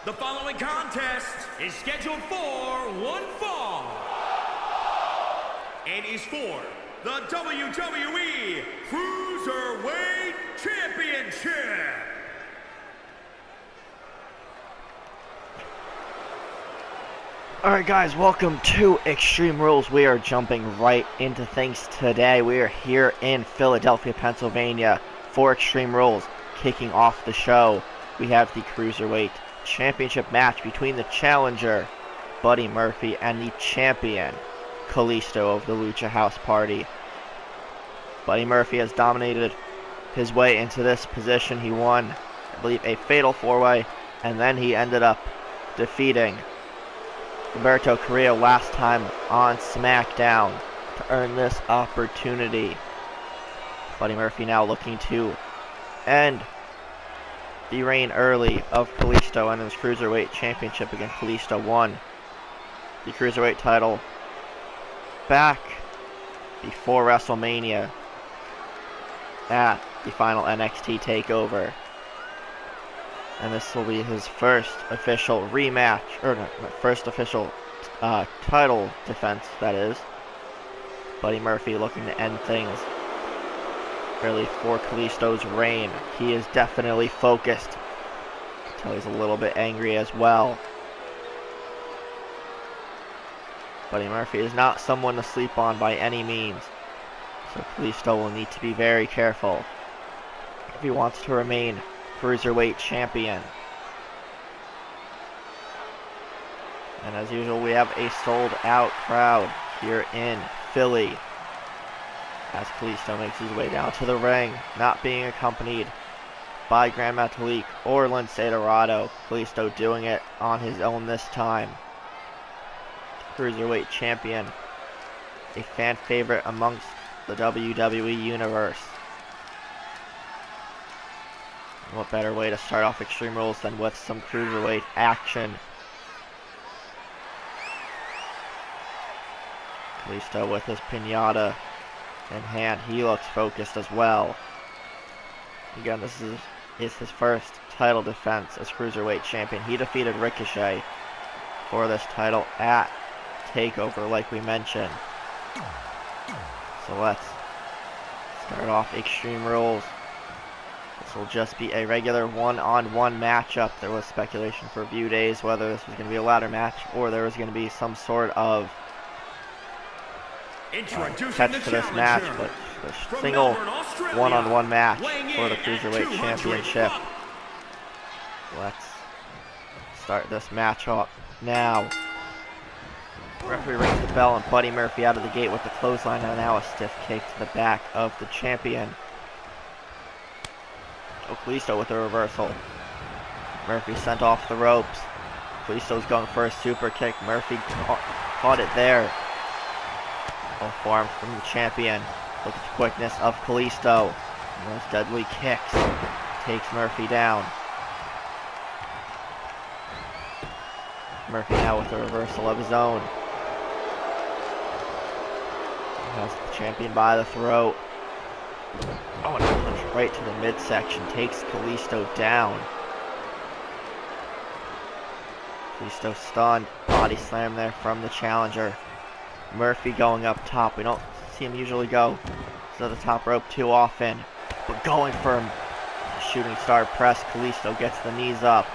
The following contest is scheduled for one fall and is for the WWE Cruiserweight Championship. Alright guys, welcome to Extreme Rules. We are jumping right into things today. We are here in Philadelphia, Pennsylvania for Extreme Rules. Kicking off the show, we have the Cruiserweight Championship match between the challenger, Buddy Murphy, and the champion, Kalisto of the Lucha House Party. Buddy Murphy has dominated his way into this position. He won, I believe, a fatal 4-way, and then he ended up defeating Humberto Carrillo last time on Smackdown to earn this opportunity. Buddy Murphy now looking to end the reign early of Kalisto and his Cruiserweight Championship again. Kalisto won the Cruiserweight title back before WrestleMania at the final NXT TakeOver. And this will be his first official rematch, or no, first official title defense, that is. Buddy Murphy looking to end things really for Kalisto's reign. He is definitely focused. Until he's a little bit angry as well. Buddy Murphy is not someone to sleep on by any means. So Kalisto will need to be very careful if he wants to remain Cruiserweight champion. And as usual, we have a sold out crowd here in Philly as Kalisto makes his way down to the ring, not being accompanied by Gran Metalik or Lince Dorado. Kalisto doing it on his own this time. Cruiserweight champion, a fan favorite amongst the WWE Universe. What better way to start off Extreme Rules than with some Cruiserweight action? Kalisto with his pinata in hand. He looks focused as well. Again, this is his first title defense as Cruiserweight champion. He defeated Ricochet for this title at TakeOver, like we mentioned. So let's start off Extreme Rules. This will just be a regular one-on-one matchup. There was speculation for a few days whether this was going to be a ladder match or there was going to be some sort of catch to this match, but a single one-on-one match for the Cruiserweight Championship. Let's start this match up now. Referee rings the bell and Buddy Murphy out of the gate with the clothesline, and now a stiff kick to the back of the champion. Kalisto with a reversal. Murphy sent off the ropes. Kalisto's going for a super kick. Murphy caught it there. Full form from the champion. Look at the quickness of Kalisto. And those deadly kicks. Takes Murphy down. Murphy now with a reversal of his own. He has the champion by the throat. Oh, and a punch right to the midsection. Takes Kalisto down. Kalisto stunned. Body slam there from the challenger. Murphy going up top. We don't see him usually go to the top rope too often. But going for him. Shooting star press. Kalisto gets the knees up.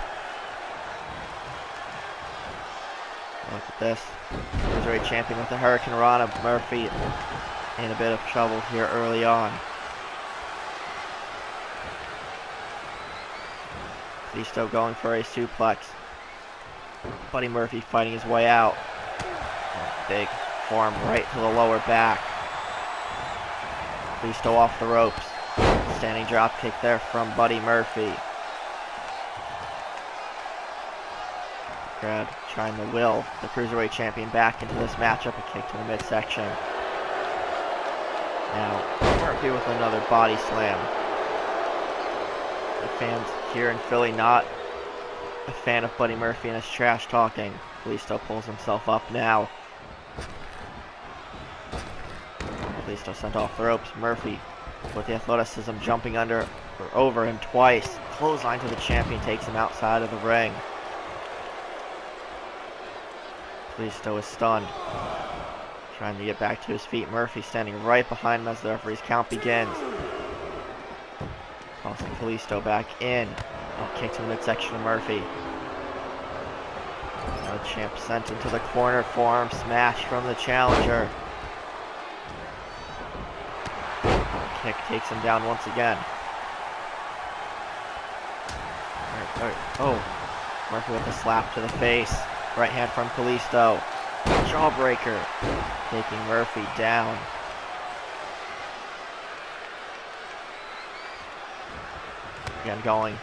Look at this. Cruiserweight champion with the Hurricane Rana. Murphy in a bit of trouble here early on. Kalisto going for a suplex. Buddy Murphy fighting his way out. Big form right to the lower back. Kalisto off the ropes. Standing drop kick there from Buddy Murphy. Crowd trying to will the Cruiserweight champion back into this matchup. A kick to the midsection. Now Murphy with another body slam. The fans here in Philly not a fan of Buddy Murphy and his trash talking. Kalisto pulls himself up now. Kalisto sent off the ropes. Murphy with the athleticism jumping under or over him twice. Clothesline to the champion takes him outside of the ring. Kalisto is stunned. Trying to get back to his feet. Murphy standing right behind him as the referee's count begins. Tossing Kalisto back in. Oh, kick to the midsection of Murphy. Now the champ sent into the corner. Forearm smash from the challenger. Kick takes him down once again. Oh, Murphy with a slap to the face. Right hand from Kalisto. Jawbreaker. Taking Murphy down. Again going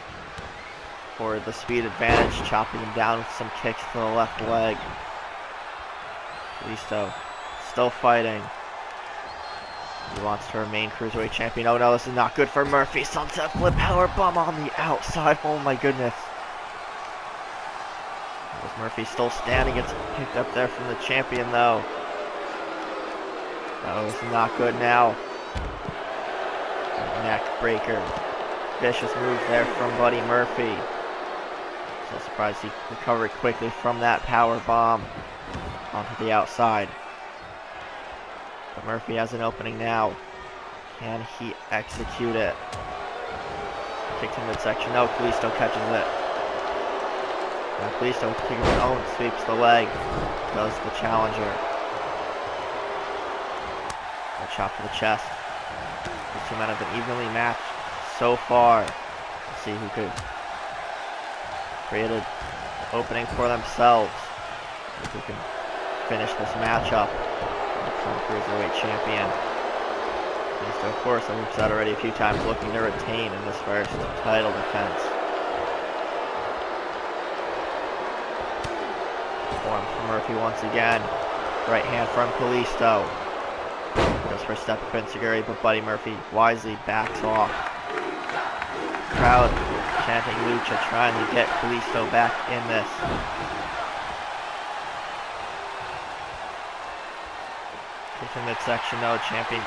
for the speed advantage. Chopping him down with some kicks to the left leg. Kalisto still fighting. He wants to remain Cruiserweight champion. Oh no, this is not good for Murphy. Sunset flip powerbomb on the outside. Oh my goodness. Murphy still standing. It's picked up there from the champion though. Oh, this is not good now. Neck breaker. Vicious move there from Buddy Murphy. So surprised he recovered quickly from that power bomb onto the outside. But Murphy has an opening now. Can he execute it? Kick to midsection. No, Kalisto catches it. Now Kalisto kicking his own, sweeps the leg. Does the challenger. A chop to the chest. These two men have been evenly matched so far. Let's see who could create an opening for themselves. Who can finish this matchup. From Cruiserweight champion. Kalisto, of course, as we've said already a few times, looking to retain in this first title defense. Form from Murphy once again. Right hand from Kalisto. Goes for a step of Enziguri, but Buddy Murphy wisely backs off. Crowd chanting Lucha, trying to get Kalisto back in this. Kick to midsection, no, champion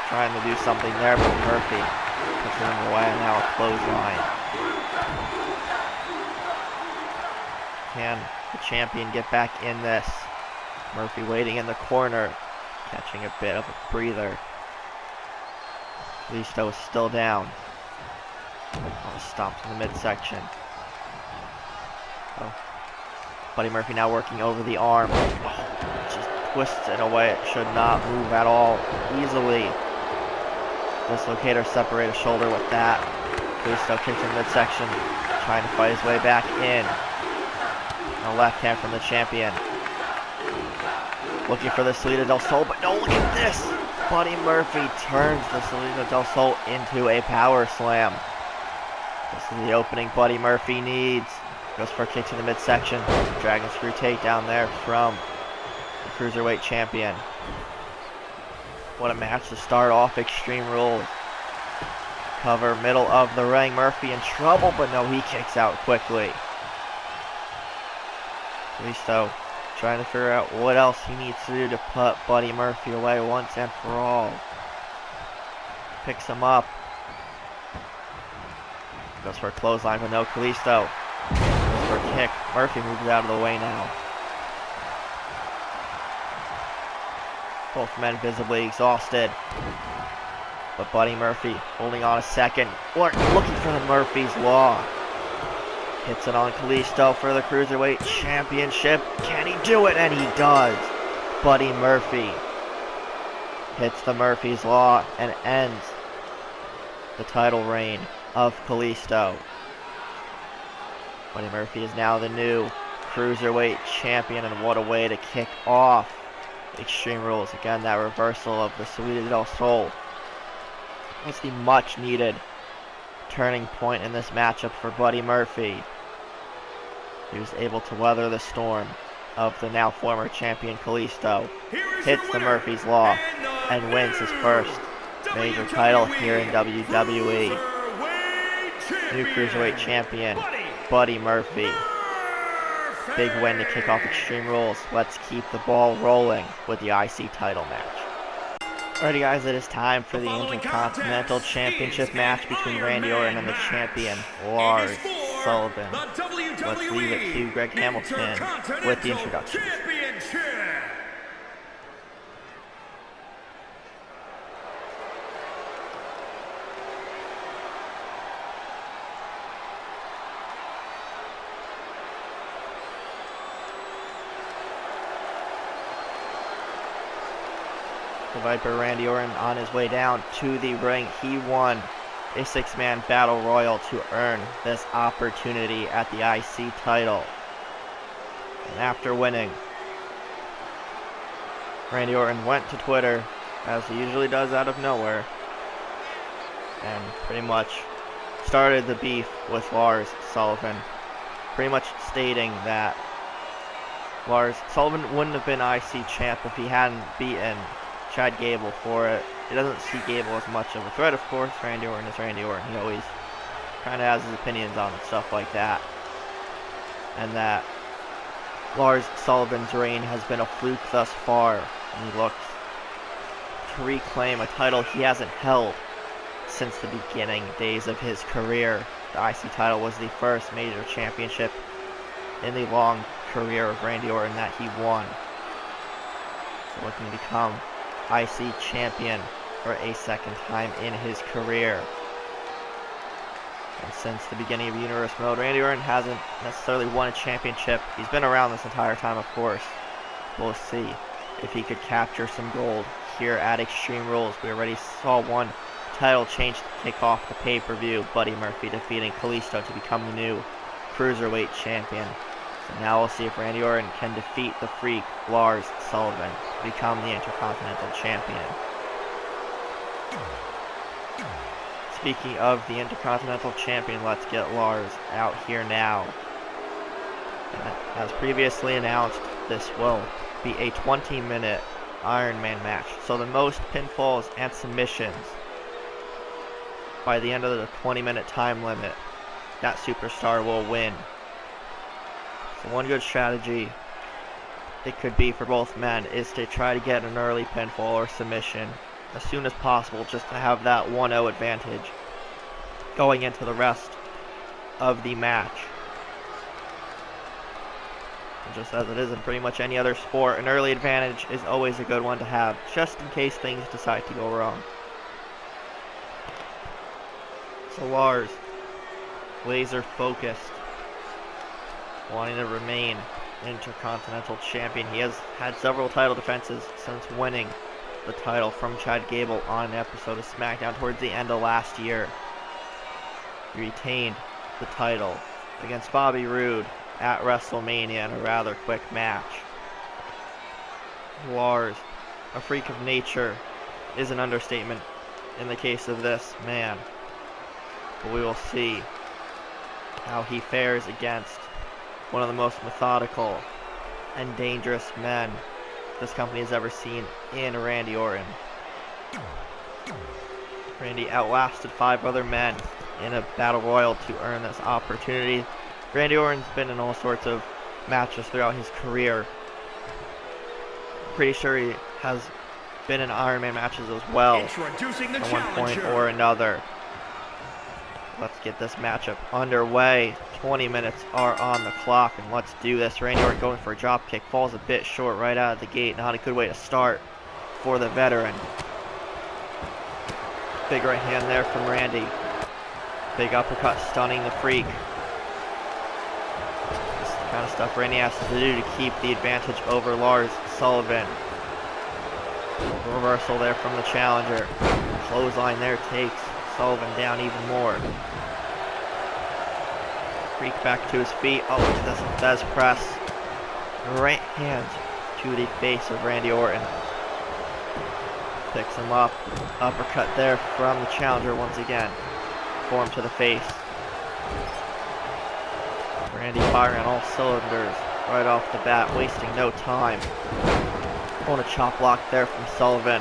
trying to do something there, but Murphy puts him away, and now a clothesline. Can the champion get back in this? Murphy waiting in the corner, catching a bit of a breather. Kalisto is still down. Oh, stomps in the midsection. Oh. Buddy Murphy now working over the arm. Oh, just twists in a way it should not move at all. Easily. Dislocate or separate a shoulder with that. Kalisto kicks in midsection, trying to fight his way back in. A left hand from the champion. Looking for the Salida del Sol, but no, look at this! Buddy Murphy turns the Salida del Sol into a power slam. This is the opening Buddy Murphy needs. Goes for a kick to the midsection. Dragon screw takedown there from the Cruiserweight champion. What a match to start off Extreme Rules. Cover middle of the ring. Murphy in trouble, but no, he kicks out quickly. Kalisto trying to figure out what else he needs to do to put Buddy Murphy away once and for all. Picks him up. Goes for a clothesline, but no, Kalisto. Goes for a kick. Murphy moves out of the way now. Both men visibly exhausted. But Buddy Murphy holding on a second. Looking for the Murphy's Law. Hits it on Kalisto for the Cruiserweight Championship. Can he do it? And he does. Buddy Murphy hits the Murphy's Law and ends the title reign of Kalisto. Buddy Murphy is now the new Cruiserweight Champion, and what a way to kick off Extreme Rules. Again, that reversal of the Salida del Sol was the much needed turning point in this matchup for Buddy Murphy. He was able to weather the storm of the now former champion Kalisto, hits the Murphy's Law, and wins his first major title here in WWE. New Cruiserweight champion, Buddy Murphy. Big win to kick off Extreme Rules. Let's keep the ball rolling with the IC title match. Alrighty guys, it is time for the Intercontinental Championship match between Randy Orton and the champion, Lars Sullivan. Let's leave it to Greg Hamilton with the introduction. The Viper Randy Orton on his way down to the ring. He won a 6-man battle royal to earn this opportunity at the IC title. And after winning, Randy Orton went to Twitter, as he usually does out of nowhere, and pretty much started the beef with Lars Sullivan, pretty much stating that Lars Sullivan wouldn't have been IC champ if he hadn't beaten Chad Gable for it. He doesn't see Gable as much of a threat, of course. Randy Orton is Randy Orton. He always kind of has his opinions on stuff like that. And that Lars Sullivan's reign has been a fluke thus far. And he looks to reclaim a title he hasn't held since the beginning days of his career. The IC title was the first major championship in the long career of Randy Orton that he won. So looking to become IC champion for a second time in his career. And since the beginning of Universe Mode, Randy Orton hasn't necessarily won a championship. He's been around this entire time, of course. We'll see if he could capture some gold here at Extreme Rules. We already saw one title change to kick off the pay-per-view. Buddy Murphy defeating Kalisto to become the new Cruiserweight champion. So now we'll see if Randy Orton can defeat the Freak, Lars Sullivan, to become the Intercontinental Champion. Speaking of the Intercontinental Champion, let's get Lars out here now. And as previously announced, this will be a 20-minute Iron Man match. So the most pinfalls and submissions by the end of the 20-minute time limit, that superstar will win. So one good strategy it could be for both men is to try to get an early pinfall or submission as soon as possible, just to have that 1-0 advantage going into the rest of the match. And just as it is in pretty much any other sport, an early advantage is always a good one to have, just in case things decide to go wrong. So Lars, laser focused, wanting to remain Intercontinental Champion. He has had several title defenses since winning the title from Chad Gable on an episode of Smackdown towards the end of last year. He retained the title against Bobby Roode at WrestleMania in a rather quick match. Lars, a freak of nature, is an understatement in the case of this man. But we will see how he fares against one of the most methodical and dangerous men this company has ever seen in Randy Orton. Randy outlasted 5 other men in a battle royal to earn this opportunity. Randy Orton's been in all sorts of matches throughout his career. Pretty sure he has been in Iron Man matches as well at one point or another. Let's get this matchup underway. 20 minutes are on the clock, and let's do this. Randy Orton going for a drop kick, falls a bit short right out of the gate. Not a good way to start for the veteran. Big right hand there from Randy. Big uppercut stunning the Freak. This is the kind of stuff Randy has to do to keep the advantage over Lars Sullivan. Reversal there from the challenger. Clothesline there takes Sullivan down even more. Freak back to his feet. Oh, look at this Fez press. Right hand to the face of Randy Orton. Picks him up. Uppercut there from the challenger once again. Form to the face. Randy firing on all cylinders right off the bat, wasting no time. On a chop block there from Sullivan.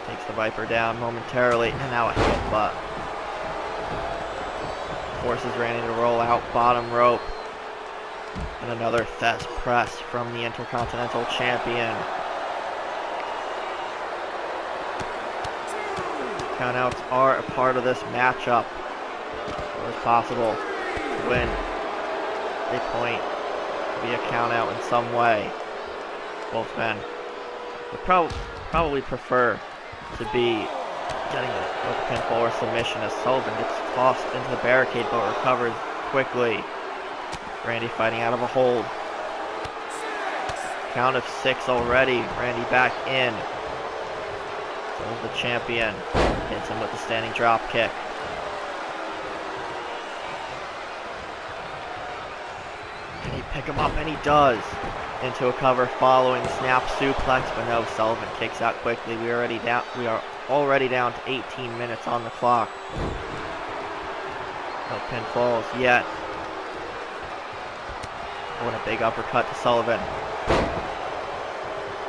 Takes the Viper down momentarily, and now a headbutt. Forces Randy to roll out bottom rope. And another Fez press from the Intercontinental Champion. Countouts are a part of this matchup. It was possible to win a point via countout in some way. Both men would probably prefer to be getting a pinfall or submission as Sullivan gets tossed into the barricade but recovers quickly. Randy fighting out of a hold. Count of 6 already. Randy back in. So the champion hits him with the standing drop kick. Can he pick him up? And he does. Into a cover following the snap suplex, but no, Sullivan kicks out quickly. We are already down to 18 minutes on the clock. No pinfalls yet. Oh, and a big uppercut to Sullivan.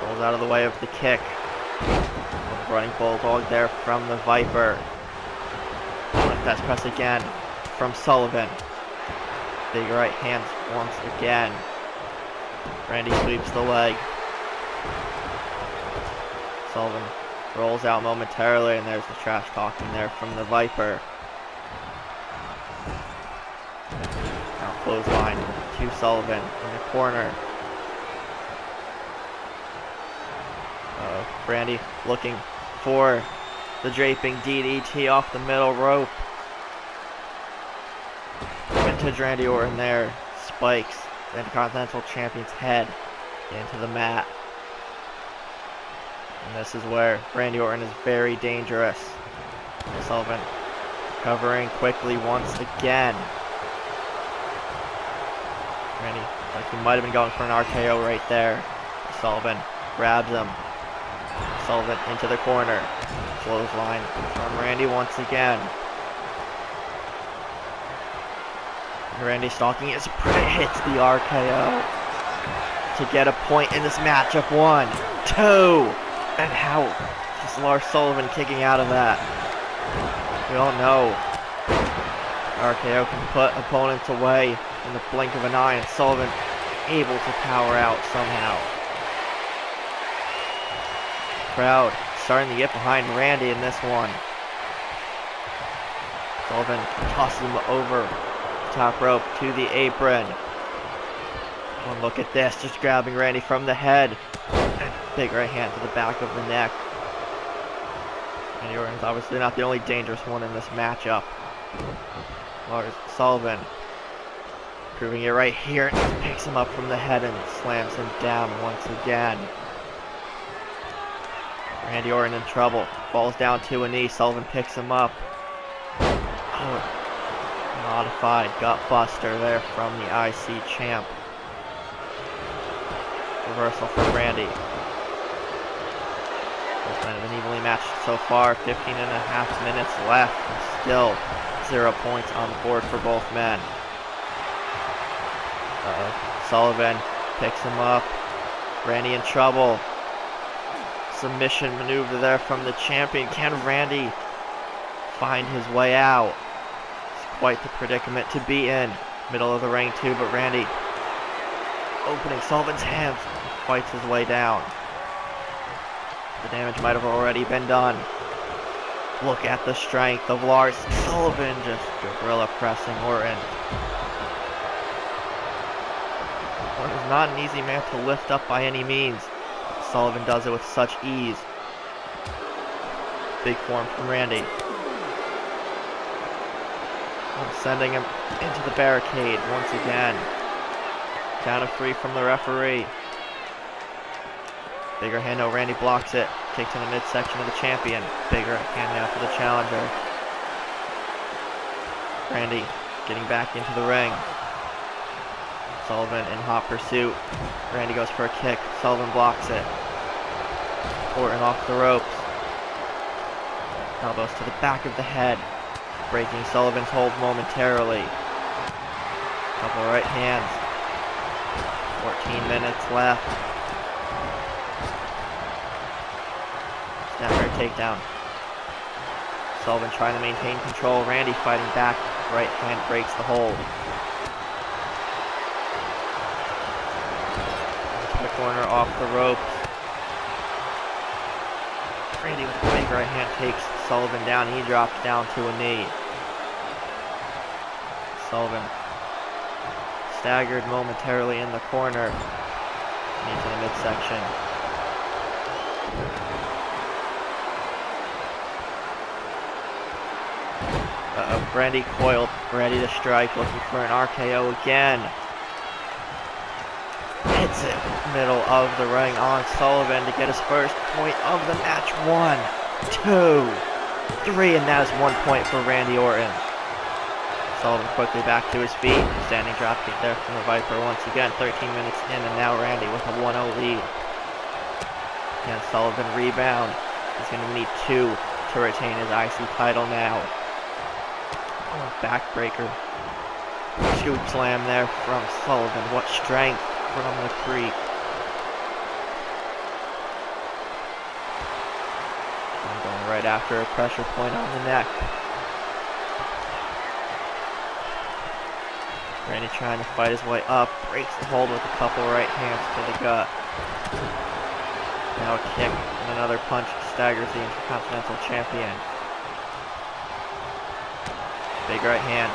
Rolls out of the way of the kick. Running bulldog there from the Viper. That's press again from Sullivan. Big right hands once again. Randy sweeps the leg. Sullivan rolls out momentarily, and there's the trash talking there from the Viper. Now clothesline to Sullivan in the corner. Randy looking for the draping DDT off the middle rope. Vintage Randy Orton there. Spikes the Intercontinental Champion's head into the mat. And this is where Randy Orton is very dangerous. Sullivan covering quickly once again. Randy, like he might have been going for an RKO right there. Sullivan grabs him. Sullivan into the corner. Clothesline from Randy once again. Randy stalking his prey, hits the RKO to get a point in this matchup. 1, 2, and how is Lars Sullivan kicking out of that? We all know RKO can put opponents away in the blink of an eye, and Sullivan able to power out somehow. Crowd starting to get behind Randy in this one. Sullivan tosses him over the top rope to the apron. And look at this, just grabbing Randy from the head. And big right hand to the back of the neck. Randy Orton's obviously not the only dangerous one in this matchup. Lars Sullivan proving it right here, and just picks him up from the head and slams him down once again. Randy Orton in trouble. Falls down to a knee. Sullivan picks him up. Oh, modified gut buster there from the IC champ. Reversal for Randy. It's kind of an evenly matched so far. 15.5 minutes left. Still 0 points on the board for both men. Sullivan picks him up. Randy in trouble. Submission maneuver there from the champion. Can Randy find his way out? It's quite the predicament to be in. Middle of the ring too, but Randy opening Sullivan's hands, fights his way down. The damage might have already been done. Look at the strength of Lars Sullivan, just gorilla pressing Orton. Orton is not an easy man to lift up by any means. Sullivan does it with such ease. Big form from Randy. Sending him into the barricade once again. Count of 3 from the referee. Bigger hand, no, Randy blocks it. Kick to the midsection of the champion. Bigger hand now for the challenger. Randy getting back into the ring. Sullivan in hot pursuit. Randy goes for a kick. Sullivan blocks it. Orton off the ropes. Elbows to the back of the head. Breaking Sullivan's hold momentarily. Couple right hands. 14 minutes left. Snapper takedown. Sullivan trying to maintain control. Randy fighting back. Right hand breaks the hold. Into the corner off the ropes. Randy with a big right hand takes Sullivan down. He drops down to a knee. Sullivan staggered momentarily in the corner. Into the midsection. Randy coiled, ready to strike, looking for an RKO again. Hit hits it middle of the ring on Sullivan to get his first point of the match. 1, 2, 3, and that is 1 point for Randy Orton. Sullivan quickly back to his feet. Standing dropkick there from the Viper once again. 13 minutes in, and now Randy with a 1-0 lead. Again, Sullivan rebound. He's going to need 2 to retain his IC title now. Oh, backbreaker. Scoop slam there from Sullivan. What strength from the Creek. And going right after a pressure point on the neck. Randy trying to fight his way up. Breaks the hold with a couple right hands to the gut. Now a kick and another punch staggers the Intercontinental Champion. Big right hand.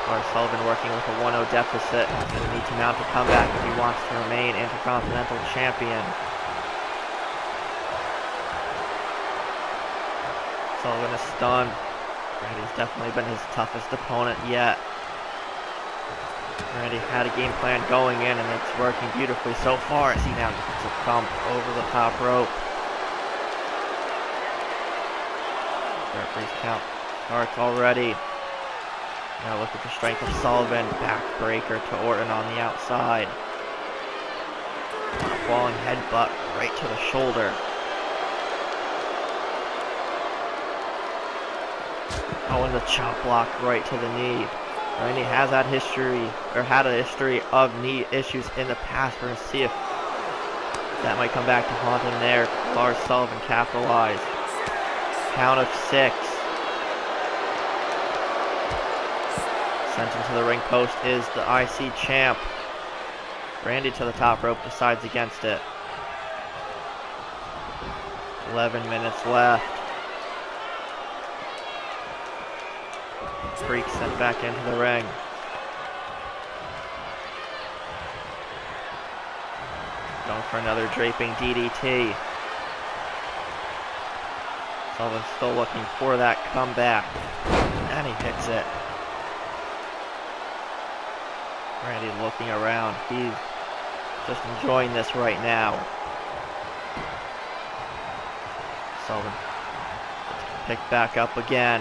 Lars Sullivan working with a 1-0 deficit. He's going to need to mount a comeback if he wants to remain Intercontinental Champion. Sullivan is stunned. Randy's definitely been his toughest opponent yet. Randy had a game plan going in, and it's working beautifully so far as he now gets a thump over the top rope. Referee's count starts already. Now look at the strength of Sullivan. Backbreaker to Orton on the outside. Falling headbutt right to the shoulder. Oh, and the chop block right to the knee. Randy has had a history of knee issues in the past. We're going to see if that might come back to haunt him there. Lars Sullivan capitalized. Count of 6. Sent into the ring post is the IC champ. Randy to the top rope, decides against it. 11 minutes left. Freak sent back into the ring. Going for another draping DDT. Sullivan's still looking for that comeback. And he hits it. Randy looking around. He's just enjoying this right now. Sullivan picked back up again.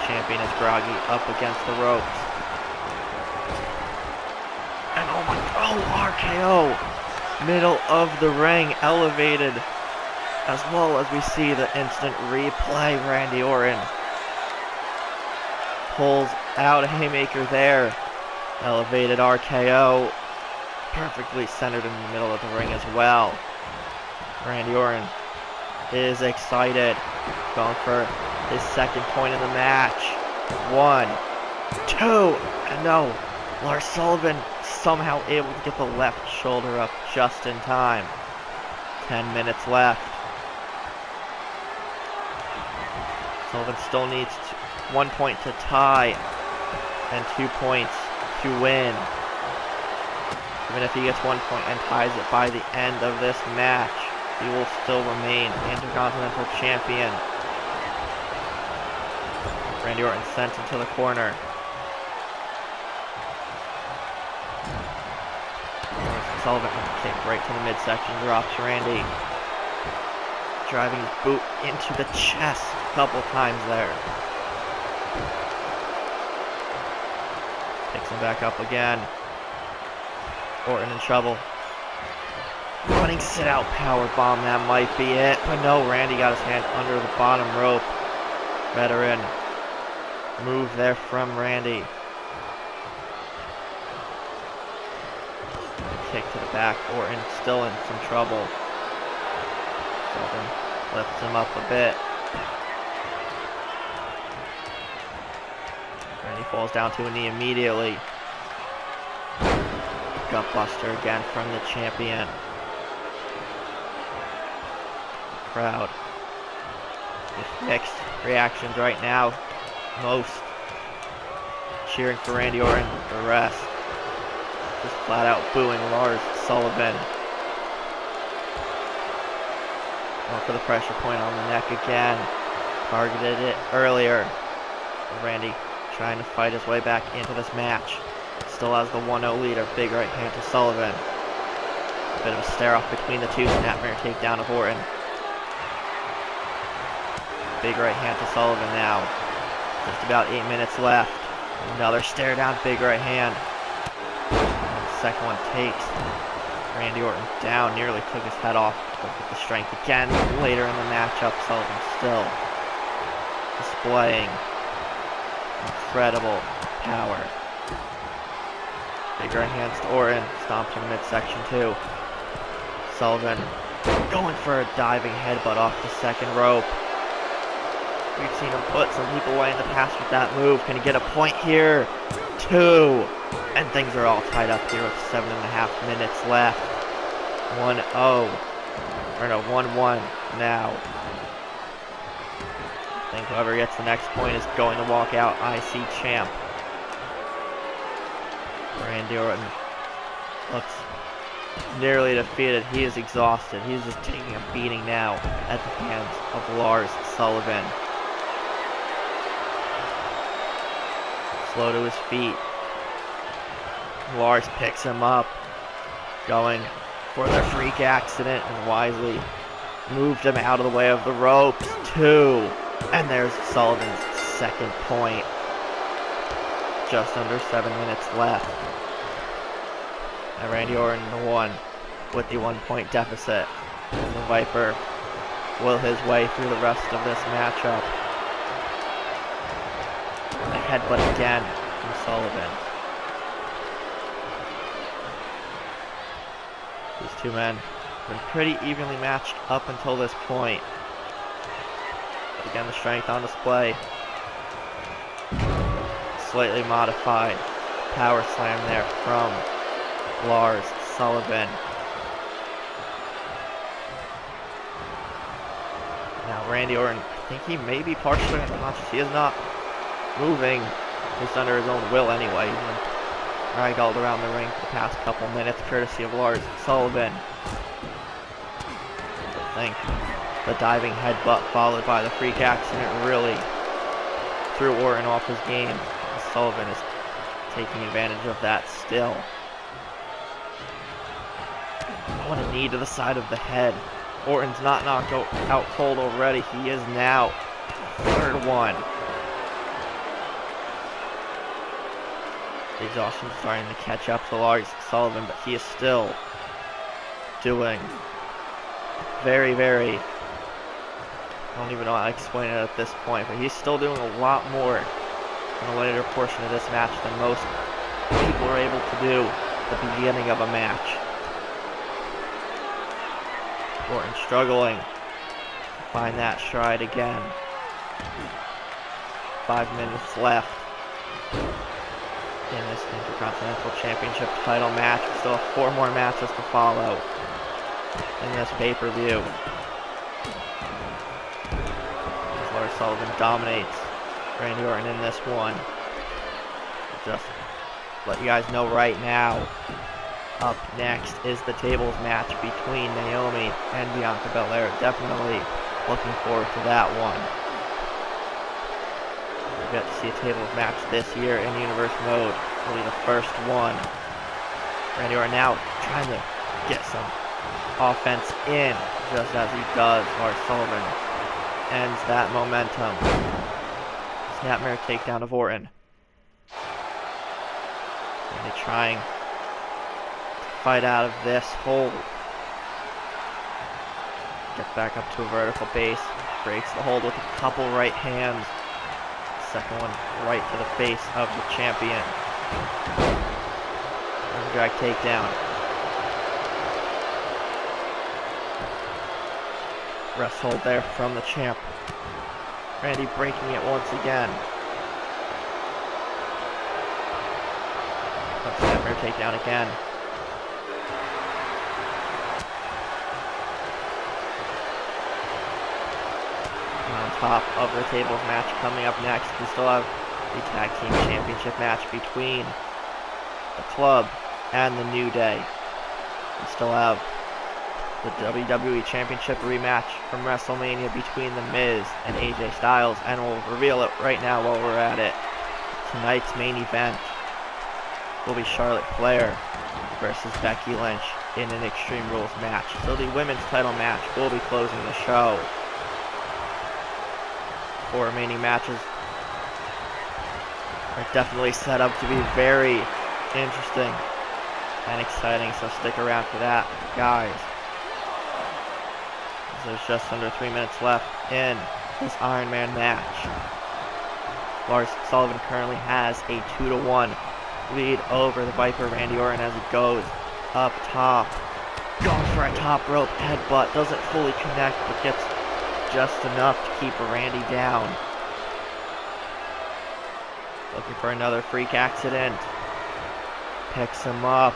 Champion is groggy up against the ropes. And RKO! Middle of the ring, elevated. As well as we see the instant replay. Randy Orton pulls out a haymaker there. Elevated RKO. Perfectly centered in the middle of the ring as well. Randy Orton is excited. Going for his second point in the match. 1, 2, and no. Lars Sullivan somehow able to get the left shoulder up just in time. 10 minutes left. Sullivan still needs 1 point to tie and 2 points to win. Even if he gets 1 point and ties it by the end of this match, he will still remain Intercontinental Champion. Randy Orton sent into the corner. Sullivan kick right to the midsection, drops Randy. Driving his boot into the chest a couple times there. Picks him back up again. Orton in trouble. Running sit-out power bomb, that might be it. But no, Randy got his hand under the bottom rope. Veteran move there from Randy. Kick to the back. Orton still in some trouble. Sullivan lifts him up a bit. Randy falls down to a knee immediately. Gutbuster again from the champion. Crowd with mixed reactions right now. Most cheering for Randy Orton, the rest just flat out booing Lars Sullivan. Going for the pressure point on the neck again. Targeted it earlier. Randy trying to fight his way back into this match. still has the 1-0 leader. Big right hand to Sullivan. A bit of a stare-off between the two. Snapmare takedown of Orton. Big right hand to Sullivan now. Just about 8 minutes left. Another stare down, big right hand. Second one takes Randy Orton down, nearly took his head off. Look at the strength again later in the matchup. Sullivan still displaying incredible power. Big right hands to Orton, stomps him midsection too. Sullivan going for a diving headbutt off the second rope. We've seen him put some people away in the past with that move. Can he get a point here? 2. And things are all tied up here with 7.5 minutes left. 1-0. Or no, 1-1 now. I think whoever gets the next point is going to walk out IC champ. Randy Orton looks nearly defeated. He is exhausted. He's just taking a beating now at the hands of Lars Sullivan. Slow to his feet. Lars picks him up, going for the freak accident, and wisely moved him out of the way of the ropes. 2. And there's Sullivan's second point. Just under 7 minutes left. And Randy Orton the 1 with the 1-point deficit. And the Viper will his way through the rest of this matchup. And a headbutt again from Sullivan. These two men have been pretty evenly matched up until this point. But again, the strength on display. Slightly modified power slam there from Lars Sullivan. Now Randy Orton, I think he may be partially unconscious. He is not moving, just under his own will anyway. He's been ragdolled around the ring for the past couple minutes, courtesy of Lars Sullivan. I think the diving headbutt followed by the freak accident really threw Orton off his game. And Sullivan is taking advantage of that still. What a knee to the side of the head. Orton's not knocked out cold already. He is now. Third one. The exhaustion is starting to catch up to Lars Sullivan, but he is still doing very, I don't even know how to explain it at this point, but he's still doing a lot more in the later portion of this match than most people are able to do at the beginning of a match. Orton struggling to find that stride again. 5 minutes left in this Intercontinental Championship title match. We still have 4 more matches to follow in this pay-per-view. Lars Sullivan dominates Randy Orton in this one. Just let you guys know right now, up next is the tables match between Naomi and Bianca Belair. Definitely looking forward to that one. We get to see a tables match this year in Universe mode. It'll be the first one. Randy Orton now trying to get some offense in, just as he does. Lars Sullivan ends that momentum. Snapmare takedown of Orton. Randy trying fight out of this hold. Gets back up to a vertical base. Breaks the hold with a couple right hands. Second one right to the face of the champion. Arm drag takedown. Rest hold there from the champ. Randy breaking it once again. Snapmare takedown again. On top of the tables match coming up next, we still have the Tag Team Championship match between the Club and the New Day. We still have the WWE Championship rematch from WrestleMania between The Miz and AJ Styles, and we'll reveal it right now while we're at it. Tonight's main event will be Charlotte Flair versus Becky Lynch in an Extreme Rules match. So the women's title match will be closing the show. 4 remaining matches are definitely set up to be very interesting and exciting, so stick around for that, guys. There's just under 3 minutes left in this Iron Man match. Lars Sullivan currently has a 2-1 lead over the Viper Randy Orton as he goes up top. Going for a top rope headbutt, doesn't fully connect, but gets just enough to keep Randy down. Looking for another freak accident. Picks him up.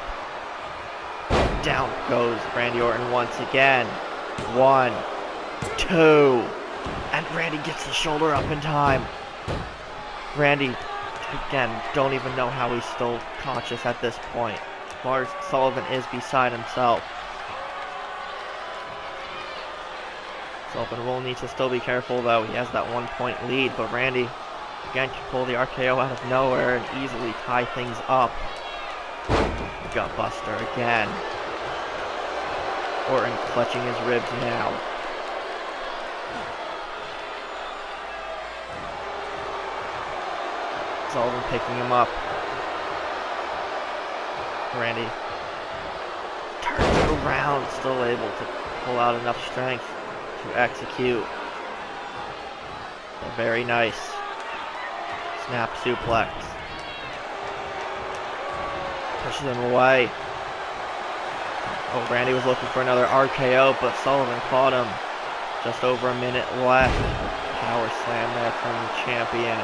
Down goes Randy Orton once again. 1, 2, and Randy gets the shoulder up in time. Randy, again, don't even know how he's still conscious at this point. Lars Sullivan is beside himself. Sullivan will need to still be careful though. He has that 1-point lead, but Randy, again, can pull the RKO out of nowhere and easily tie things up. Gutbuster again. Orton clutching his ribs now. Sullivan picking him up. Randy turns it around, still able to pull out enough strength to execute a very nice snap suplex. Pushes him away. Oh, Randy was looking for another RKO, but Sullivan caught him. Just over a minute left. Power slam there from the champion.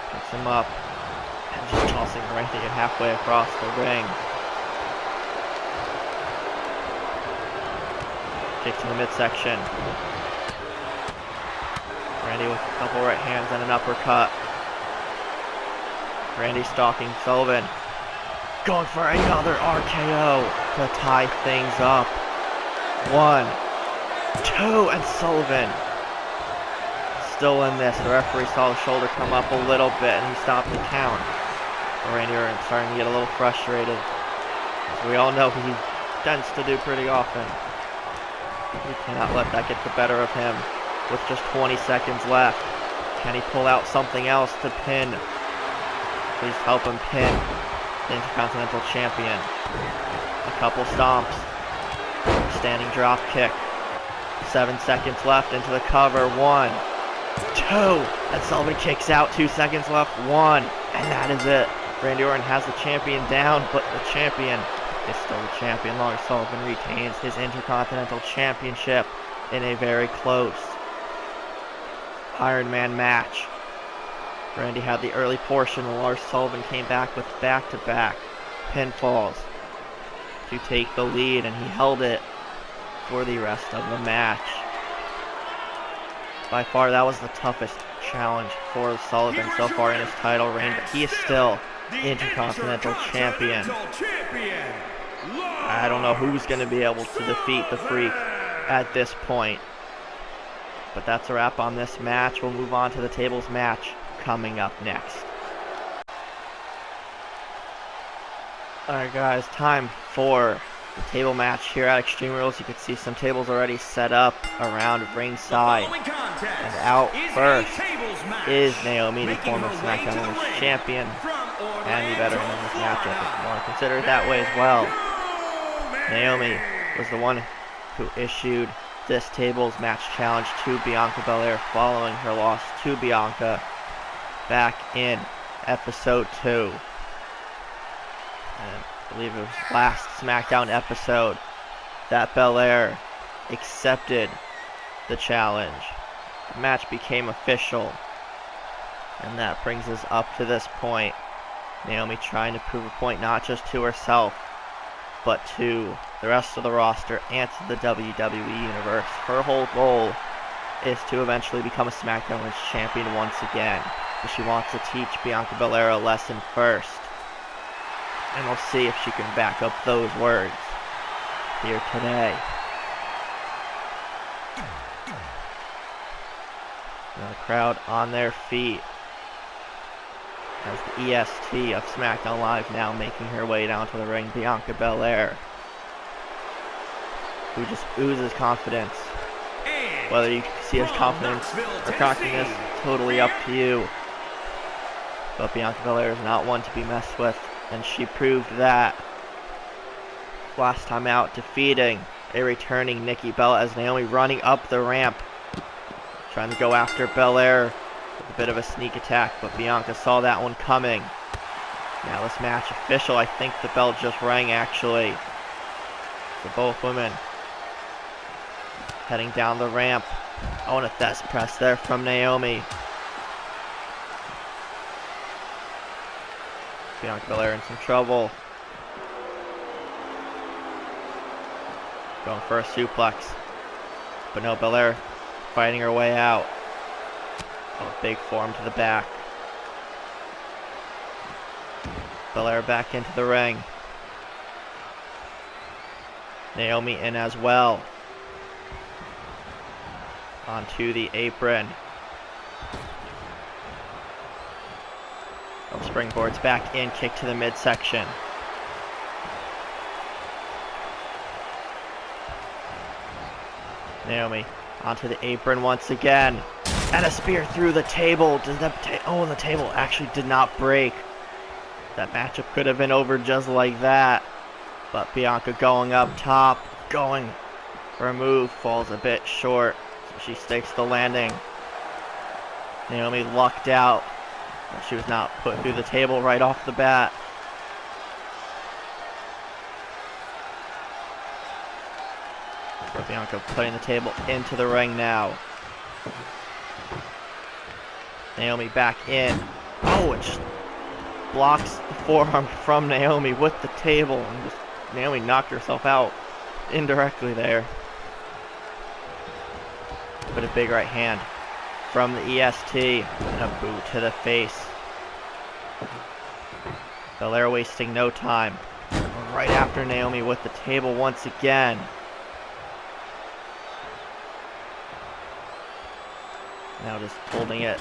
Picks him up. And just tossing Randy halfway across the ring. Kick to the midsection. Randy with a couple right hands and an uppercut. Randy stalking Sullivan. Going for another RKO to tie things up. 1, 2, and Sullivan still in this. The referee saw the shoulder come up a little bit and he stopped the count. Randy Orton starting to get a little frustrated. As we all know, he tends to do pretty often. We cannot let that get the better of him. With just 20 seconds left, can he pull out something else to pin? Please help him pin the Intercontinental Champion. A couple stomps. Standing drop kick. 7 seconds left into the cover. 1, 2, and Sullivan kicks out. 2 seconds left. 1, and that is it. Randy Orton has the champion down, but the champion is still the champion. Lars Sullivan retains his Intercontinental Championship in a very close Iron Man match. Randy had the early portion, and Lars Sullivan came back with back-to-back pinfalls to take the lead, and he held it for the rest of the match. By far, that was the toughest challenge for Sullivan so far in his title reign, but he is still Intercontinental Champion. I don't know who's going to be able to defeat the Freak at this point. But that's a wrap on this match. We'll move on to the tables match coming up next. Alright guys, time for the table match here at Extreme Rules. You can see some tables already set up around ringside. And out first is Naomi, the former Smackdown Women's Champion, and the veteran in this matchup, if you want to consider it that way as well. Naomi was the one who issued this tables match challenge to Bianca Belair following her loss to Bianca back in episode 2. And I believe it was last SmackDown episode that Belair accepted the challenge. The match became official, and that brings us up to this point. Naomi trying to prove a point not just to herself, but to the rest of the roster and to the WWE Universe. Her whole goal is to eventually become a SmackDown Women's Champion once again. But she wants to teach Bianca Belair a lesson first. And we'll see if she can back up those words here today. Now the crowd on their feet As the EST of SmackDown Live now making her way down to the ring, Bianca Belair, who just oozes confidence. Whether you see his confidence or cockiness, totally up to you. But Bianca Belair is not one to be messed with, and she proved that last time out, defeating a returning Nikki Bella as Naomi running up the ramp, trying to go after Belair with a bit of a sneak attack, but Bianca saw that one coming. Now this match official. I think the bell just rang actually. For both women heading down the ramp. Oh, and a death press there from Naomi. Bianca Belair in some trouble. Going for a suplex. But no, Belair fighting her way out. Oh, big forearm to the back. Belair back into the ring. Naomi in as well. Onto the apron. Oh, springboards back in, kick to the midsection. Naomi onto the apron once again. And a spear through the table. Does that oh, and the table actually did not break. That matchup could have been over just like that. But Bianca going up top, going for a move, falls a bit short. So she stakes the landing. Naomi lucked out. She was not put through the table right off the bat. Bianca putting the table into the ring now. Naomi back in. Oh, and just blocks the forearm from Naomi with the table. And just Naomi knocked herself out indirectly there. But a big right hand from the EST and a boot to the face. Belair wasting no time. Right after Naomi with the table once again. Now just holding it.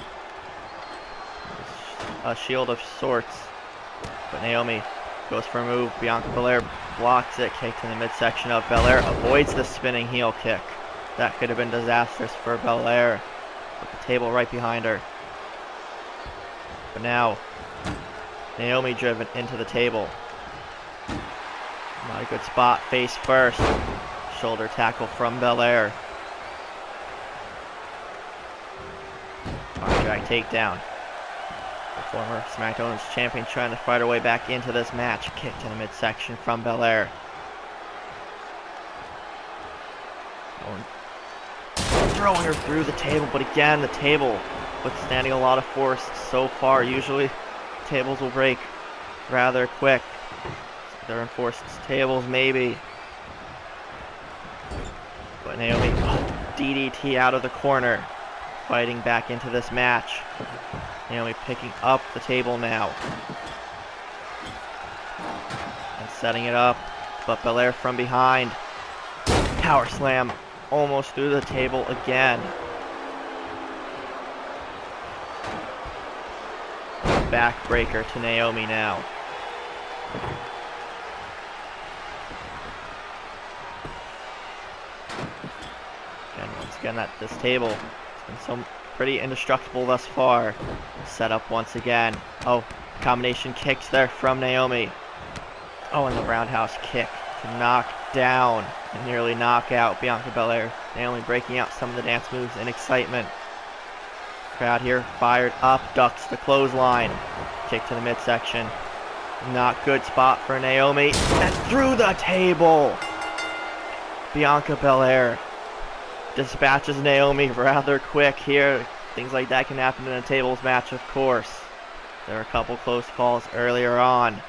A shield of sorts. But Naomi goes for a move. Bianca Belair blocks it. Kick to the midsection of Belair. Avoids the spinning heel kick. That could have been disastrous for Belair. With the table right behind her. But now, Naomi driven into the table. Not a good spot. Face first. Shoulder tackle from Belair. Drag takedown. The former SmackDown champion trying to fight her way back into this match. Kick to the midsection from Belair. Throwing her through the table, but again, the table withstanding a lot of force so far. Usually, tables will break rather quick. They're enforced tables, maybe. But Naomi, DDT out of the corner. Fighting back into this match. Naomi picking up the table now. And setting it up. But Belair from behind. Power slam. Almost through the table again. Backbreaker to Naomi now. And once again, this table been so pretty indestructible thus far. Set up once again. Oh, combination kicks there from Naomi. Oh, and the roundhouse kick to knock down and nearly knock out Bianca Belair. Naomi breaking out some of the dance moves in excitement. Crowd here fired up, ducks the clothesline. Kick to the midsection. Not good spot for Naomi. And through the table! Bianca Belair dispatches Naomi rather quick here. Things like that can happen in a tables match, of course. There were a couple close calls earlier on.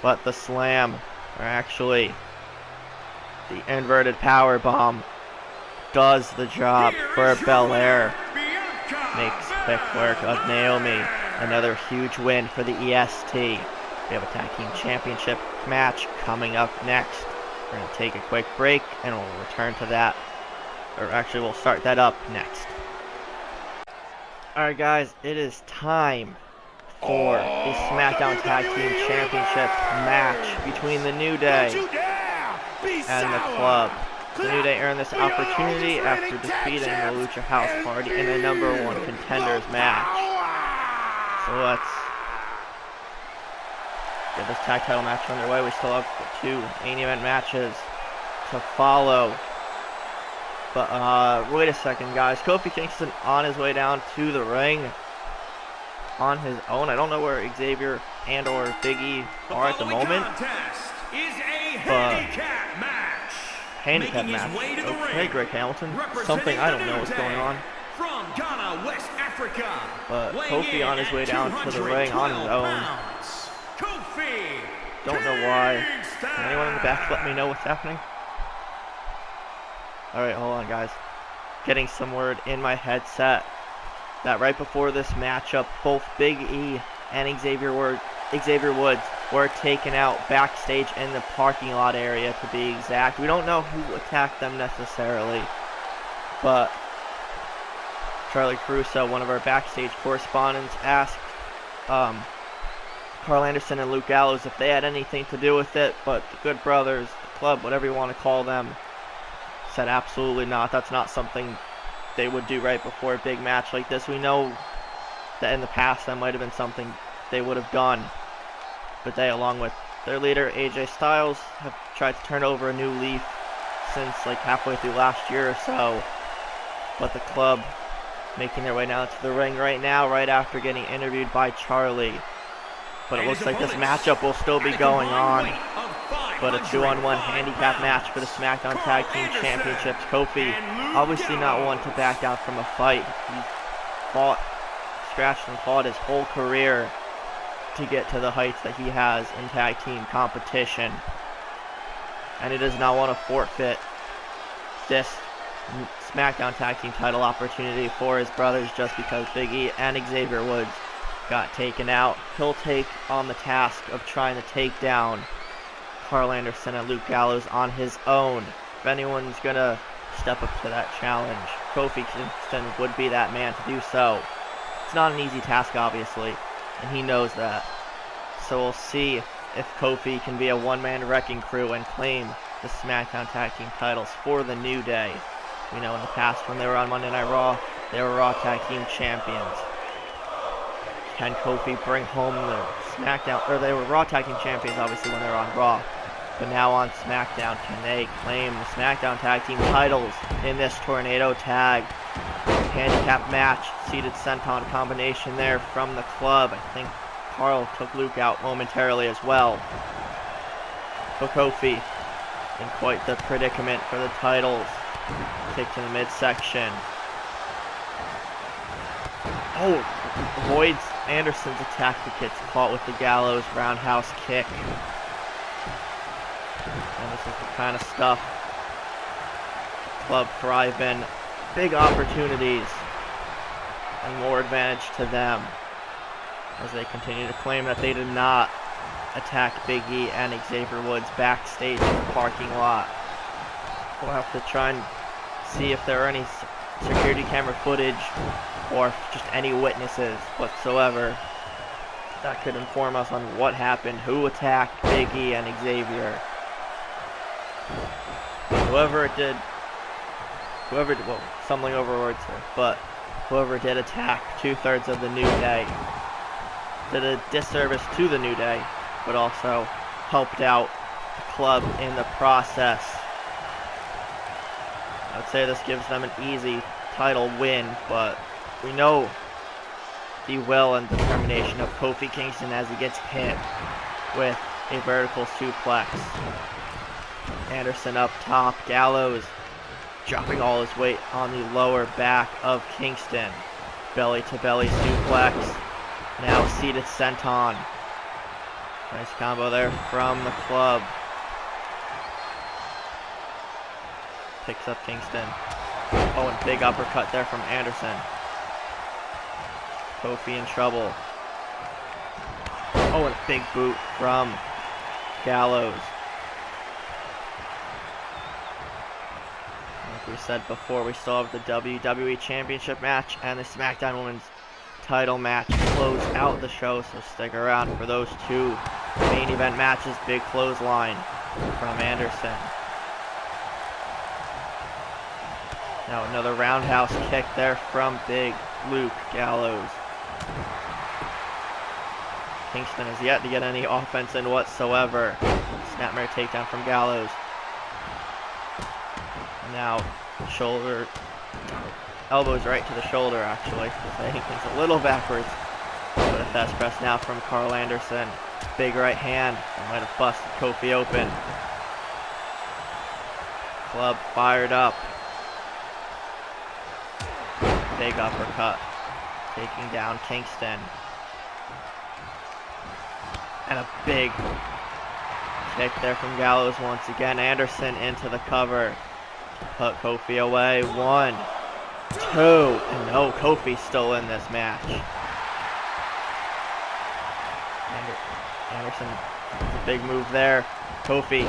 But the slam, or actually the inverted power bomb, does the job for Belair. Makes quick work of Naomi. Another huge win for the EST. We have a tag team championship match coming up next. We're going to take a quick break and we'll return to that. Or actually, we'll start that up next. Alright guys, it is time for the Smackdown Tag Team Championship match between the New Day and the Club. The New Day earned this opportunity after defeating the Lucha House Party in a #1 contenders match. So let's get this tag title match underway. We still have 2 main event matches to follow. But wait a second, guys. Kofi Kingston on his way down to the ring on his own. I don't know where Xavier and or Big E are at the moment. But handicap match. Okay, Greg Hamilton. Something I don't know what's going on. From Ghana, West Africa. But Kofi on his way down to the ring on his own. Don't know why. Can anyone in the back let me know what's happening? Alright, hold on guys. Getting some word in my headset that right before this matchup, both Big E and Xavier Woods were taken out backstage in the parking lot area, to be exact. We don't know who attacked them necessarily, but Charlie Caruso, one of our backstage correspondents, asked Carl Anderson and Luke Gallows if they had anything to do with it, but the Good Brothers, the Club, whatever you want to call them, said absolutely not. That's not something they would do right before a big match like this. We know that in the past that might have been something they would have done, but they, along with their leader AJ Styles, have tried to turn over a new leaf since like halfway through last year or so. But the Club making their way down to the ring right now, right after getting interviewed by Charlie. But it looks like this matchup will still be going on. But a 2-on-1 handicap match for the SmackDown Tag Team Championships. Kofi, obviously not one to back out from a fight. He's fought, scratched and fought his whole career to get to the heights that he has in tag team competition. And he does not want to forfeit this SmackDown Tag Team title opportunity for his brothers just because Big E and Xavier Woods got taken out. He'll take on the task of trying to take down Carl Anderson and Luke Gallows on his own. If anyone's gonna step up to that challenge, Kofi Kingston would be that man to do so. It's not an easy task, obviously, and he knows that. So we'll see if Kofi can be a one-man wrecking crew and claim the SmackDown Tag Team titles for the New Day. We know in the past when they were on Monday Night Raw, they were Raw Tag Team champions. Can Kofi bring home the SmackDown, or they were Raw Tag Team champions obviously when they were on Raw, but now on SmackDown, can they claim the SmackDown Tag Team titles in this Tornado Tag handicap match? Seated senton combination there from the Club. I think Carl took Luke out momentarily as well. But Kofi in quite the predicament for the titles. Kick to the midsection. Oh, avoids Anderson's attack, but gets caught with the Gallows roundhouse kick. And this is the kind of stuff Club thrive in. Big opportunities and more advantage to them as they continue to claim that they did not attack Big E and Xavier Woods backstage in the parking lot. We'll have to try and see if there are any security camera footage or just any witnesses whatsoever that could inform us on what happened, who attacked Big E and Xavier. Whoever did, well, stumbling over words here, but whoever did attack 2/3 of the New Day did a disservice to the New Day, but also helped out the Club in the process. I would say this gives them an easy title win, but we know the will and determination of Kofi Kingston as he gets hit with a vertical suplex. Anderson up top, Gallows dropping all his weight on the lower back of Kingston. Belly to belly suplex, now seated senton. Nice combo there from the Club. Picks up Kingston. Oh, and big uppercut there from Anderson. Kofi in trouble. Oh, and a big boot from Gallows. Like we said before, we still have the WWE Championship match and the SmackDown Women's title match close out the show, so stick around for those two main event matches. Big clothesline from Anderson. Now another roundhouse kick there from Big Luke Gallows. Kingston has yet to get any offense in whatsoever. Snapmare takedown from Gallows. Now shoulder, elbows right to the shoulder actually. I think it's a little backwards. But a fast press now from Carl Anderson. Big right hand. Might have busted Kofi open. Club fired up. Big uppercut. Taking down Kingston. And a big kick there from Gallows once again. Anderson into the cover. Put Kofi away. 1, 2, and no, Kofi's still in this match. Anderson, a big move there. Kofi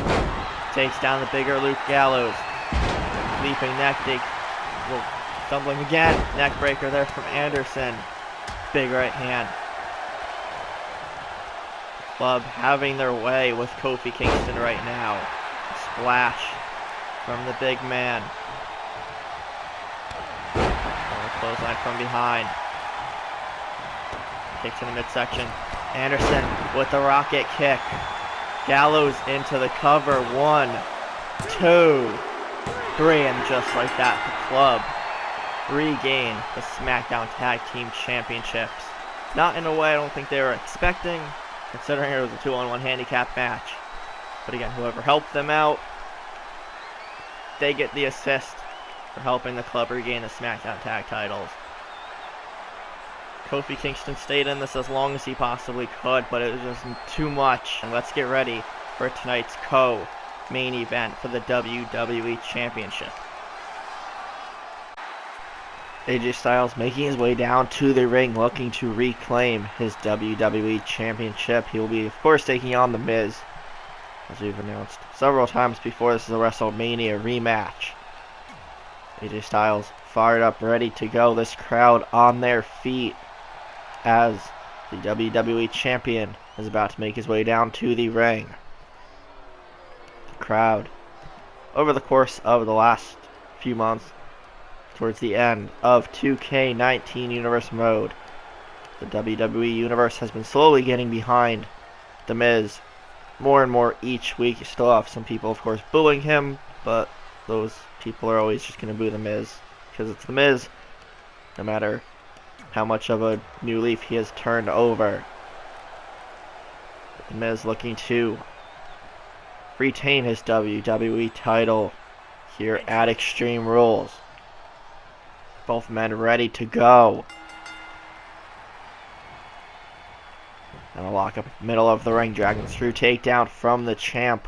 takes down the bigger Luke Gallows. Leaping neck dig. Stumbling again. Neck breaker there from Anderson. Big right hand. Club having their way with Kofi Kingston right now. Splash from the big man. Clothesline from behind. Kick to the midsection. Anderson with the rocket kick. Gallows into the cover. 1, 2, 3, and just like that, the Club regain the Smackdown Tag Team Championships. Not in a way I don't think they were expecting, considering it was a 2-on-1 handicap match. But again, whoever helped them out, they get the assist for helping the Club regain the SmackDown Tag titles. Kofi Kingston stayed in this as long as he possibly could, but it was just too much. And let's get ready for tonight's co-main event for the WWE Championship. AJ Styles making his way down to the ring, looking to reclaim his WWE Championship. He will be, of course, taking on The Miz, as we've announced several times before. This is a WrestleMania rematch. AJ Styles fired up, ready to go. This crowd on their feet as the WWE Champion is about to make his way down to the ring. The crowd, over the course of the last few months, towards the end of 2K19 Universe Mode, the WWE Universe has been slowly getting behind The Miz more and more each week. You still have some people, of course, booing him, but those people are always just going to boo The Miz because it's The Miz, no matter how much of a new leaf he has turned over. The Miz looking to retain his WWE title here at Extreme Rules. Both men ready to go. And a lock up middle of the ring, dragging through takedown from the champ.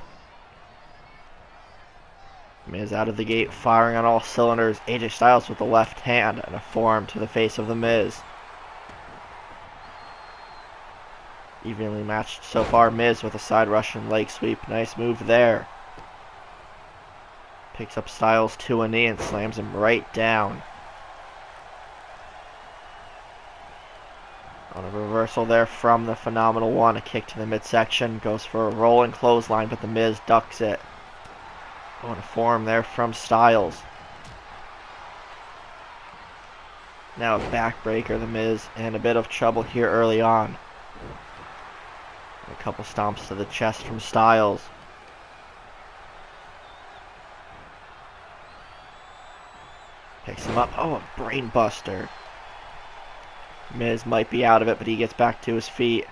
Miz out of the gate, firing on all cylinders. AJ Styles with the left hand and a forearm to the face of The Miz. Evenly matched so far. Miz with a side Russian leg sweep. Nice move there. Picks up Styles to a knee and slams him right down. On a reversal there from the Phenomenal One. A kick to the midsection. Goes for a rolling clothesline, but The Miz ducks it. On a forearm there from Styles. Now a backbreaker. The Miz in a bit of trouble here early on. A couple stomps to the chest from Styles. Picks him up. Oh, a brain buster. Miz might be out of it, but he gets back to his feet.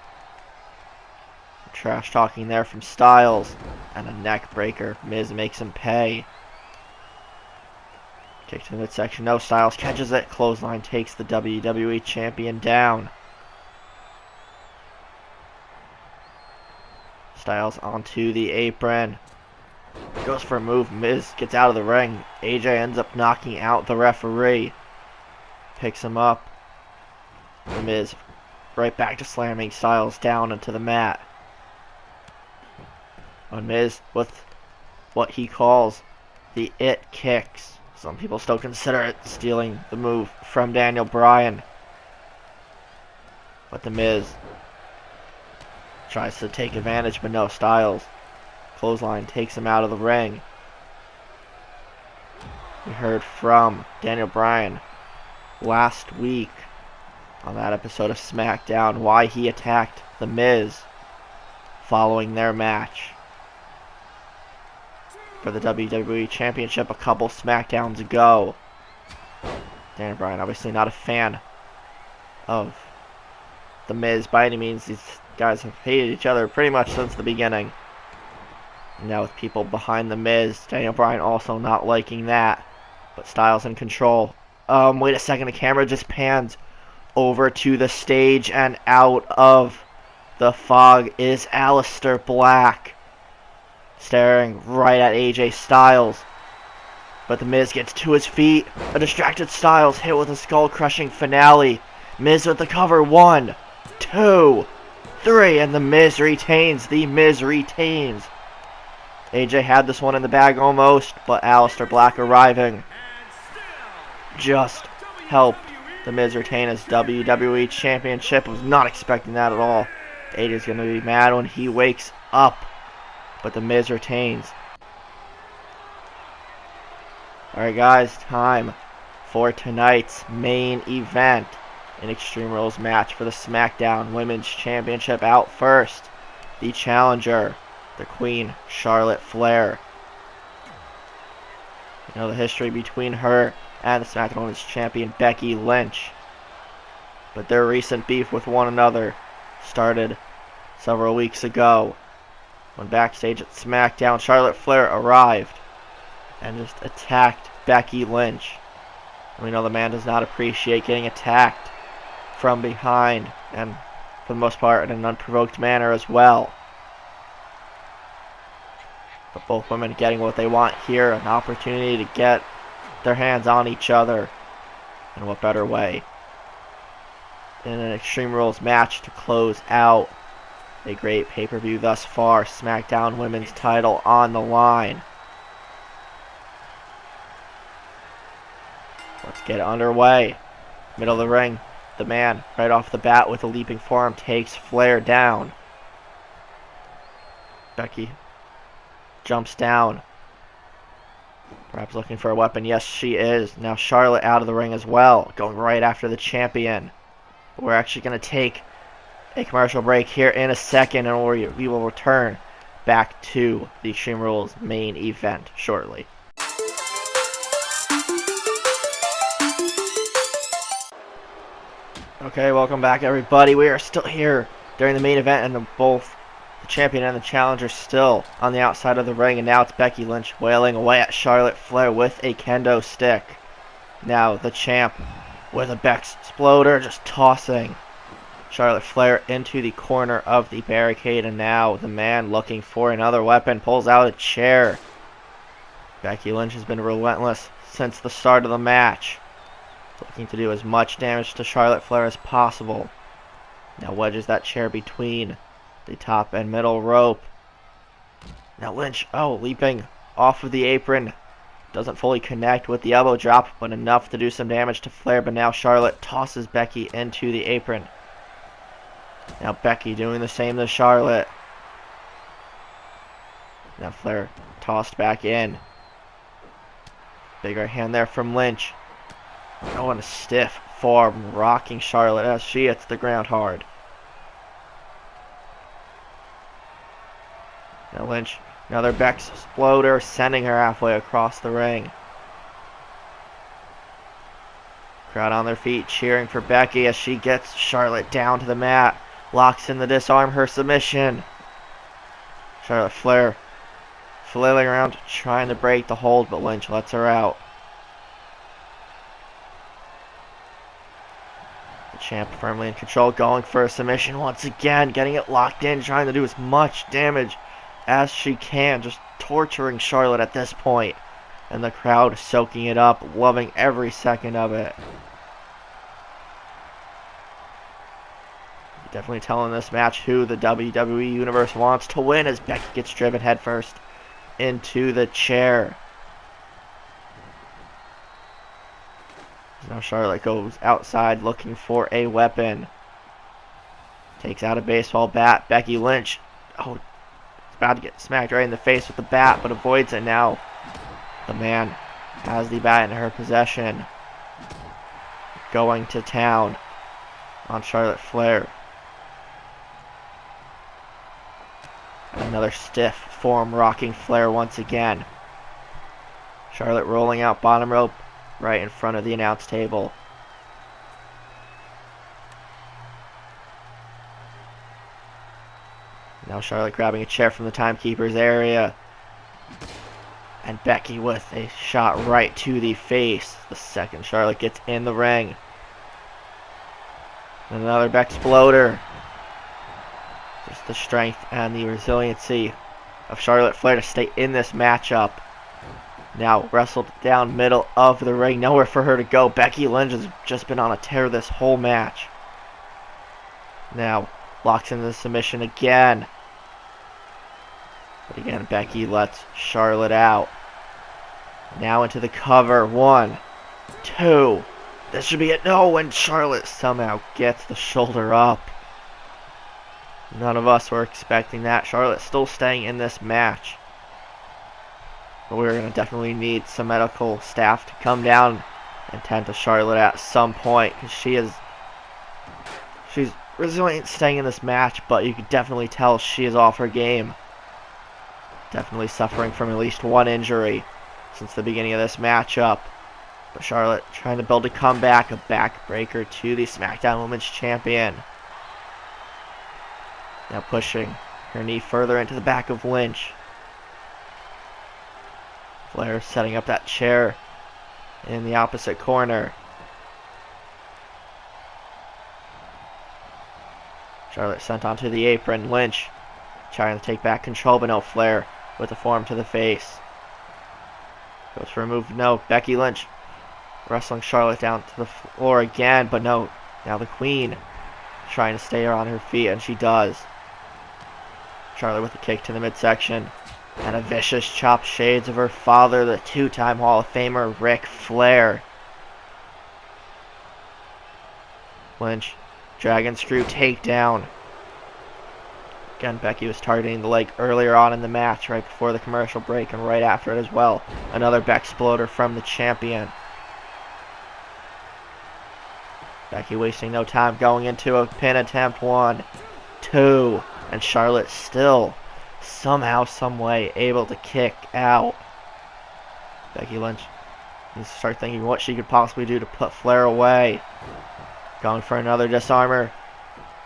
Trash talking there from Styles. And a neck breaker. Miz makes him pay. Kick to the midsection. No, Styles catches it. Clothesline takes the WWE Champion down. Styles onto the apron. Goes for a move. Miz gets out of the ring. AJ ends up knocking out the referee. Picks him up. The Miz right back to slamming Styles down into the mat. On Miz with what he calls the It Kicks. Some people still consider it stealing the move from Daniel Bryan. But The Miz tries to take advantage, but no. Styles clothesline takes him out of the ring. We heard from Daniel Bryan last week on that episode of Smackdown why he attacked The Miz following their match for the WWE Championship a couple Smackdowns ago. Daniel Bryan obviously not a fan of The Miz by any means. These guys have hated each other pretty much since the beginning. Now with people behind The Miz, Daniel Bryan also not liking that. But Styles in control. Wait a second, the camera just pans over to the stage, and out of the fog is Aleister Black, staring right at AJ Styles. But The Miz gets to his feet. A distracted Styles hit with a skull-crushing finale. Miz with the cover. 1, 2, 3, and The Miz retains. The Miz retains. AJ had this one in the bag almost, but Aleister Black arriving just helped The Miz retain his WWE Championship. I was not expecting that at all. AJ's going to be mad when he wakes up, but The Miz retains. Alright guys, time for tonight's main event. An Extreme Rules match for the SmackDown Women's Championship. Out first, the challenger, the Queen, Charlotte Flair. You know the history between her and the SmackDown Women's Champion, Becky Lynch. But their recent beef with one another started several weeks ago when backstage at SmackDown, Charlotte Flair arrived and just attacked Becky Lynch. And we know the man does not appreciate getting attacked from behind, and for the most part in an unprovoked manner as well. But both women getting what they want here, an opportunity to get their hands on each other. And what better way in an Extreme Rules match to close out a great pay-per-view thus far. SmackDown Women's title on the line. Let's get it underway. Middle of the ring, the man right off the bat with a leaping forearm takes Flair down. Becky jumps down, perhaps looking for a weapon. Yes, she is. Now Charlotte out of the ring as well, going right after the champion. We're actually going to take a commercial break here in a second, and we will return back to the Extreme Rules main event shortly. Okay, welcome back everybody. We are still here during the main event, and both the champion and the challenger still on the outside of the ring, and now it's Becky Lynch wailing away at Charlotte Flair with a kendo stick. Now the champ with a Bex Exploder just tossing Charlotte Flair into the corner of the barricade, and now the man looking for another weapon pulls out a chair. Becky Lynch has been relentless since the start of the match, looking to do as much damage to Charlotte Flair as possible. Now wedges that chair between the top and middle rope. Now Lynch, leaping off of the apron. Doesn't fully connect with the elbow drop, but enough to do some damage to Flair. But now Charlotte tosses Becky into the apron. Now Becky doing the same to Charlotte. Now Flair tossed back in. Big right hand there from Lynch. Oh, and a stiff forearm rocking Charlotte as she hits the ground hard. Now Lynch, another Bex Exploder, sending her halfway across the ring. Crowd on their feet cheering for Becky as she gets Charlotte down to the mat. Locks in the disarm her submission. Charlotte Flair flailing around trying to break the hold, but Lynch lets her out. The champ firmly in control, going for a submission once again, getting it locked in, trying to do as much damage as she can, just torturing Charlotte at this point. And the crowd soaking it up, loving every second of it. Definitely telling this match who the WWE Universe wants to win as Becky gets driven headfirst into the chair. Now Charlotte goes outside looking for a weapon. Takes out a baseball bat. Becky Lynch. Oh, it's about to get smacked right in the face with the bat, but avoids it now. The man has the bat in her possession. Going to town on Charlotte Flair. Another stiff form rocking Flair once again. Charlotte rolling out bottom rope right in front of the announce table. Now Charlotte grabbing a chair from the timekeeper's area. And Becky with a shot right to the face. The second Charlotte gets in the ring. Another Bexploder. Just the strength and the resiliency of Charlotte Flair to stay in this matchup. Now wrestled down middle of the ring. Nowhere for her to go. Becky Lynch has just been on a tear this whole match. Now locks into the submission again. But again, Becky lets Charlotte out. Now into the cover. 1, 2. This should be it. No, and Charlotte somehow gets the shoulder up. None of us were expecting that. Charlotte still staying in this match. But we're going to definitely need some medical staff to come down and tend to Charlotte at some point. Because she's resilient staying in this match, but you can definitely tell she is off her game. Definitely suffering from at least one injury since the beginning of this matchup. But Charlotte trying to build a comeback, a backbreaker to the Smackdown Women's Champion. Now pushing her knee further into the back of Lynch. Flair setting up that chair in the opposite corner. Charlotte sent onto the apron. Lynch trying to take back control, but no, Flair with a forearm to the face. Goes for a move. No, Becky Lynch wrestling Charlotte down to the floor again, but no. Now the Queen trying to stay her on her feet, and she does. Charlotte with a kick to the midsection. And a vicious chop, shades of her father, the two-time Hall of Famer, Ric Flair. Lynch, Dragon Screw takedown. Again, Becky was targeting the leg earlier on in the match, right before the commercial break, and right after it as well. Another Bexploder from the champion. Becky wasting no time, going into a pin attempt. 1, 2, and Charlotte still somehow, someway able to kick out. Becky Lynch needs to start thinking what she could possibly do to put Flair away. Going for another disarmer.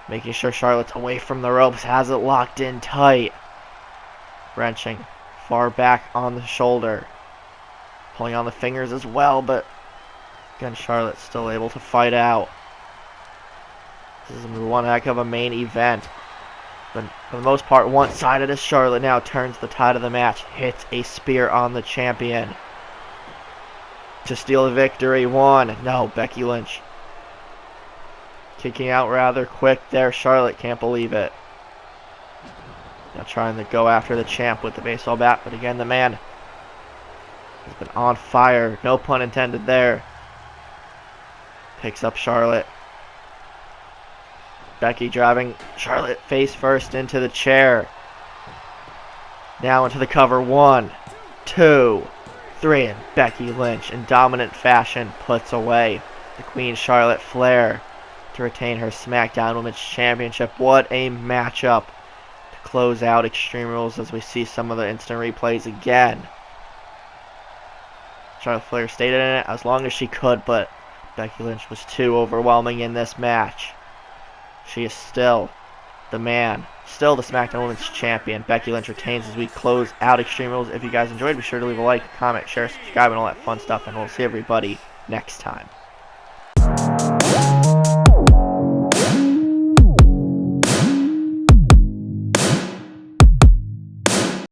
Making sure Charlotte's away from the ropes. Has it locked in tight. Wrenching far back on the shoulder. Pulling on the fingers as well, but again, Charlotte's still able to fight out. This is one heck of a main event. But for the most part, one-sided as Charlotte now turns the tide of the match. Hits a spear on the champion to steal the victory. 1. No, Becky Lynch kicking out rather quick there. Charlotte can't believe it. Now trying to go after the champ with the baseball bat, but again, the man has been on fire. No pun intended there. Picks up Charlotte. Becky driving Charlotte face first into the chair. Now into the cover. 1, 2, 3, and Becky Lynch in dominant fashion puts away the Queen Charlotte Flair to retain her Smackdown Women's Championship. What a matchup to close out Extreme Rules as we see some of the instant replays again. Charlotte Flair stayed in it as long as she could, but Becky Lynch was too overwhelming in this match. She is still the man, still the Smackdown Women's Champion. Becky Lynch retains as we close out Extreme Rules. If you guys enjoyed, be sure to leave a like, comment, share, subscribe, and all that fun stuff, and we'll see everybody next time.